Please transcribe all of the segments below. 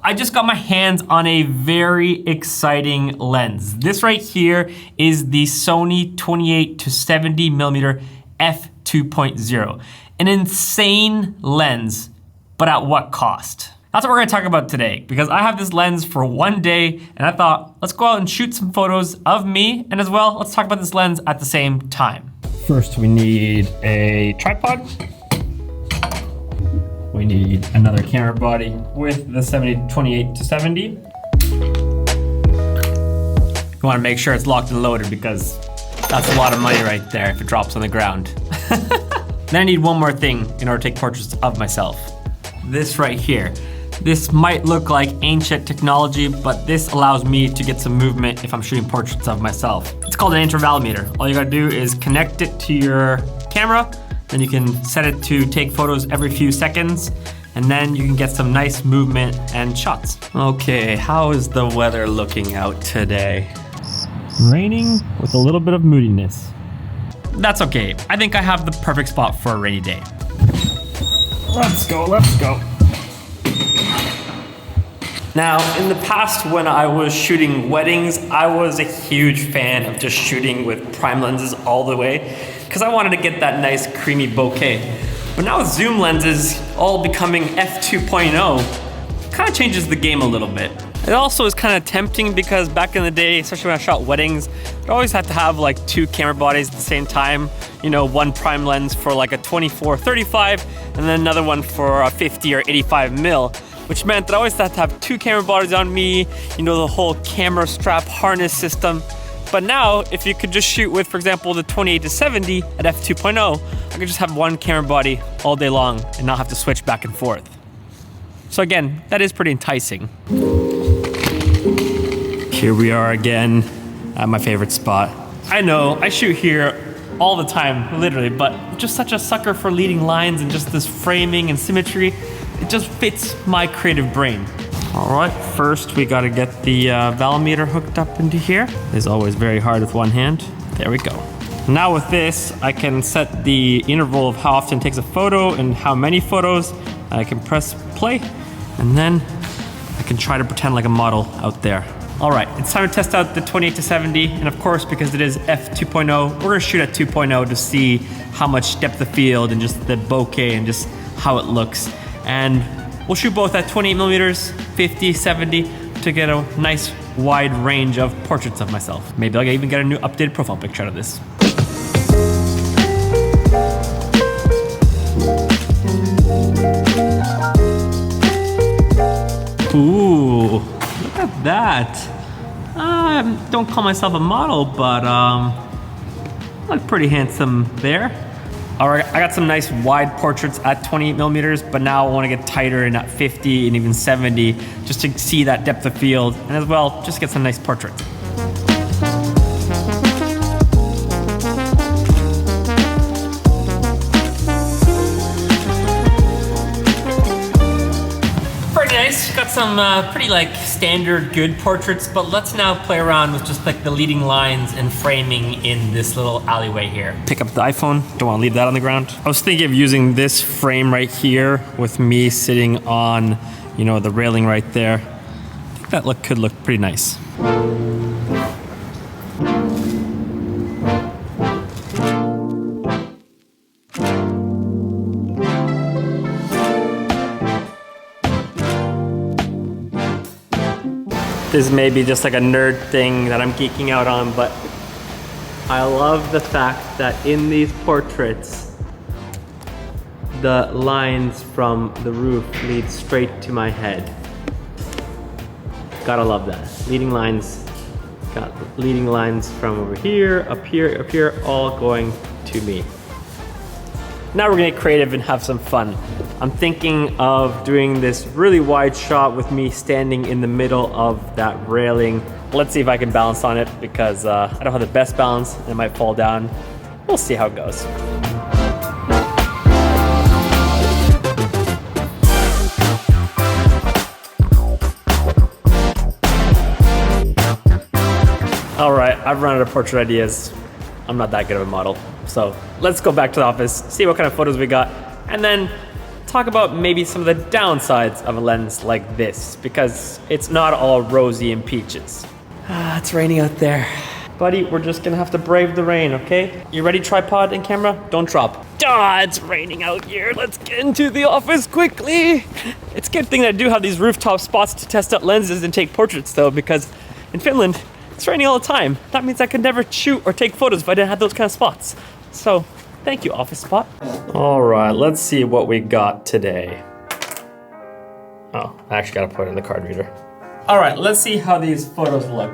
I just got my hands on a very exciting lens. This right here is the Sony 28 to 70 millimeter f2.0. An insane lens, but at what cost? That's what we're gonna talk about today, because I have this lens for one day and I thought, let's go out and shoot some photos of me, and as well, let's talk about this lens at the same time. First, we need a tripod. We need another camera body with the 28 to 70. You wanna make sure it's locked and loaded because that's a lot of money right there if it drops on the ground. Then I need one more thing in order to take portraits of myself. This right here. This might look like ancient technology, but this allows me to get some movement if I'm shooting portraits of myself. It's called an intervalometer. All you gotta do is connect it to your camera, then you can set it to take photos every few seconds, and then you can get some nice movement and shots. Okay, how is the weather looking out today? Raining with a little bit of moodiness. That's okay. I think I have the perfect spot for a rainy day. Let's go, let's go. Now, in the past when I was shooting weddings, I was a huge fan of just shooting with prime lenses all the way, because I wanted to get that nice creamy bokeh. But now with zoom lenses all becoming f2.0, kind of changes the game a little bit. It also is kind of tempting because back in the day, especially when I shot weddings, I always had to have like two camera bodies at the same time. You know, one prime lens for like a 24-35 and then another one for a 50 or 85 mil, which meant that I always had to have two camera bodies on me, you know, the whole camera strap harness system. But now, if you could just shoot with, for example, the 28 to 70 at f2.0, I could just have one camera body all day long and not have to switch back and forth. So again, that is pretty enticing. Here we are again at my favorite spot. I know, I shoot here all the time, literally, but I'm just such a sucker for leading lines and just this framing and symmetry. It just fits my creative brain. All right, first we gotta get the valometer hooked up into here. It's always very hard with one hand. There we go. Now with this, I can set the interval of how often it takes a photo and how many photos. I can press play, and then I can try to pretend like a model out there. All right, it's time to test out the 28 to 70, and of course, because it is f2.0, we're gonna shoot at 2.0 to see how much depth of field and just the bokeh and just how it looks. And we'll shoot both at 28 millimeters, 50, 70, to get a nice wide range of portraits of myself. Maybe I'll even get a new updated profile picture out of this. Ooh, look at that. I don't call myself a model, but I look pretty handsome there. All right, I got some nice wide portraits at 28 millimeters, but now I want to get tighter and at 50 and even 70 just to see that depth of field, and as well, just get some nice portraits. Nice. Got some pretty like standard good portraits, but let's now play around with just like the leading lines and framing in this little alleyway here. Pick up the iPhone, don't want to leave that on the ground. I was thinking of using this frame right here with me sitting on, you know, the railing right there. I think that could look pretty nice. This may be just like a nerd thing that I'm geeking out on, but I love the fact that in these portraits, the lines from the roof lead straight to my head. Gotta love that. Leading lines, got leading lines from over here, up here, all going to me. Now we're gonna get creative and have some fun. I'm thinking of doing this really wide shot with me standing in the middle of that railing. Let's see if I can balance on it, because I don't have the best balance and it might fall down. We'll see how it goes. All right, I've run out of portrait ideas. I'm not that good of a model. So let's go back to the office, see what kind of photos we got, and then talk about maybe some of the downsides of a lens like this, because it's not all rosy and peaches. It's raining out there. Buddy, we're just gonna have to brave the rain, okay? You ready, tripod and camera? Don't drop. It's raining out here. Let's get into the office quickly. It's a good thing that I do have these rooftop spots to test out lenses and take portraits though, because in Finland, it's raining all the time. That means I could never shoot or take photos if I didn't have those kind of spots. So, thank you, office spot. All right, let's see what we got today. Oh, I actually gotta put it in the card reader. All right, let's see how these photos look.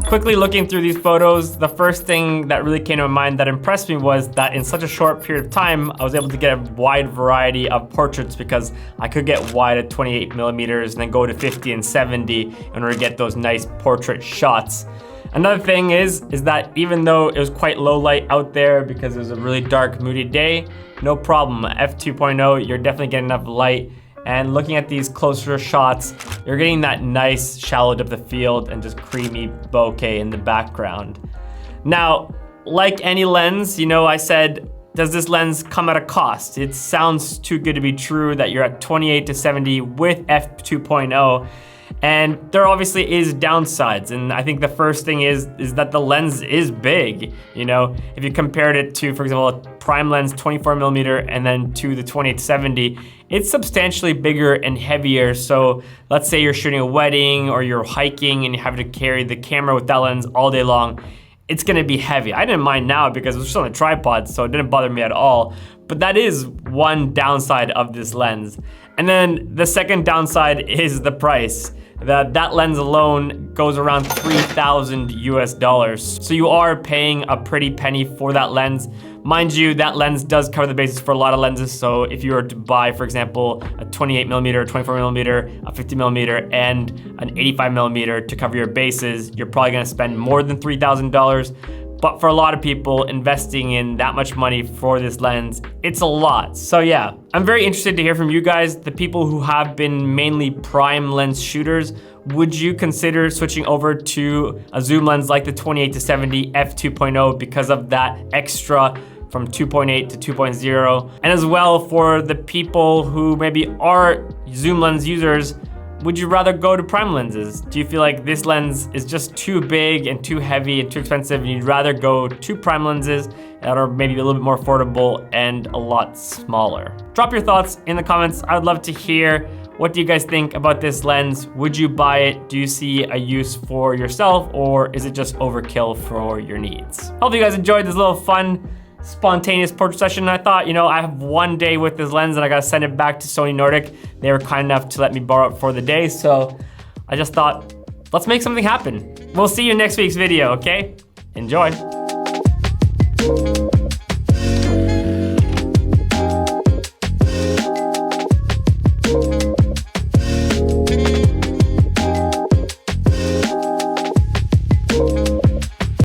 Quickly looking through these photos, the first thing that really came to my mind that impressed me was that in such a short period of time, I was able to get a wide variety of portraits because I could get wide at 28 millimeters and then go to 50 and 70 in order to get those nice portrait shots. Another thing is that even though it was quite low light out there because it was a really dark, moody day, no problem. F2.0, you're definitely getting enough light. And looking at these closer shots, you're getting that nice shallow depth of field and just creamy bokeh in the background. Now, like any lens, you know, I said, does this lens come at a cost? It sounds too good to be true that you're at 28 to 70 with f2.0. And there obviously is downsides, and I think the first thing is that the lens is big. You know, if you compared it to, for example, a prime lens 24 millimeter and then to the 28-70, it's substantially bigger and heavier. So let's say you're shooting a wedding or you're hiking and you have to carry the camera with that lens all day long. It's gonna be heavy. I didn't mind now because it was just on a tripod, so it didn't bother me at all. But that is one downside of this lens. And then the second downside is the price. That lens alone goes around 3,000 US dollars. So you are paying a pretty penny for that lens. Mind you, that lens does cover the bases for a lot of lenses. So if you were to buy, for example, a 28 millimeter, 24 millimeter, a 50 millimeter, and an 85 millimeter to cover your bases, you're probably gonna spend more than $3,000. But for a lot of people, investing in that much money for this lens, it's a lot. So yeah, I'm very interested to hear from you guys, the people who have been mainly prime lens shooters. Would you consider switching over to a zoom lens like the 28 to 70 f2.0 because of that extra from 2.8 to 2.0? And as well, for the people who maybe are zoom lens users, would you rather go to prime lenses? Do you feel like this lens is just too big and too heavy and too expensive and you'd rather go to prime lenses that are maybe a little bit more affordable and a lot smaller? Drop your thoughts in the comments. I would love to hear, what do you guys think about this lens? Would you buy it? Do you see a use for yourself, or is it just overkill for your needs? Hope you guys enjoyed this little fun, spontaneous portrait session. I thought, you know, I have one day with this lens and I gotta send it back to Sony Nordic. They were kind enough to let me borrow it for the day, so I just thought, let's make something happen. We'll see you in next week's video, okay? Enjoy.